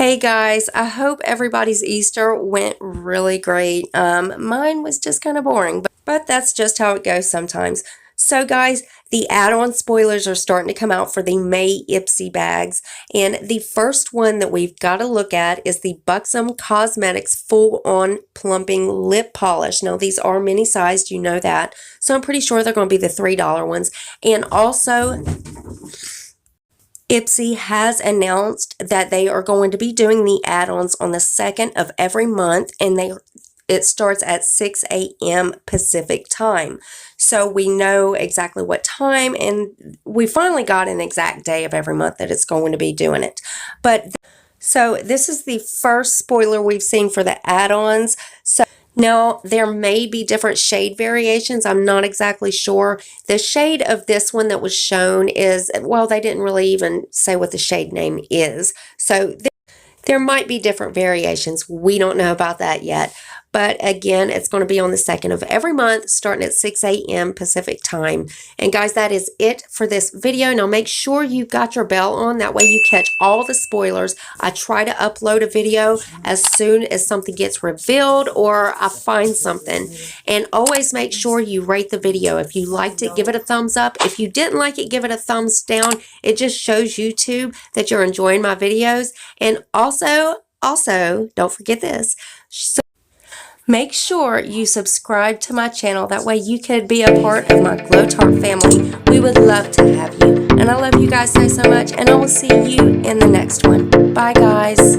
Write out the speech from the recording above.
Hey guys, I hope everybody's Easter went really great. Mine was just kind of boring, but that's just how it goes sometimes. So guys, the add-on spoilers are starting to come out for the May Ipsy bags, and the first one that we've got to look at is the Buxom Cosmetics Full-On Plumping Lip Polish. Now these are mini-sized, you know that, so I'm pretty sure they're going to be the $3 ones. And also, Ipsy has announced that they are going to be doing the add-ons on the 2nd of every month, and it starts at 6 a.m. Pacific time. So we know exactly what time, and we finally got an exact day of every month that it's going to be doing it. So this is the first spoiler we've seen for the add-ons. So now, there may be different shade variations. I'm not exactly sure. The shade of this one that was shown is, well, they didn't really even say what the shade name is. So there might be different variations. We don't know about that yet. But again, it's going to be on the 2nd of every month, starting at 6 a.m. Pacific time. And guys, that is it for this video. Now make sure you've got your bell on. That way you catch all the spoilers. I try to upload a video as soon as something gets revealed or I find something. And always make sure you rate the video. If you liked it, give it a thumbs up. If you didn't like it, give it a thumbs down. It just shows YouTube that you're enjoying my videos. And also, don't forget this. Make sure you subscribe to my channel. That way you could be a part of my Glow Tart family. We would love to have you. And I love you guys so much. And I will see you in the next one. Bye, guys.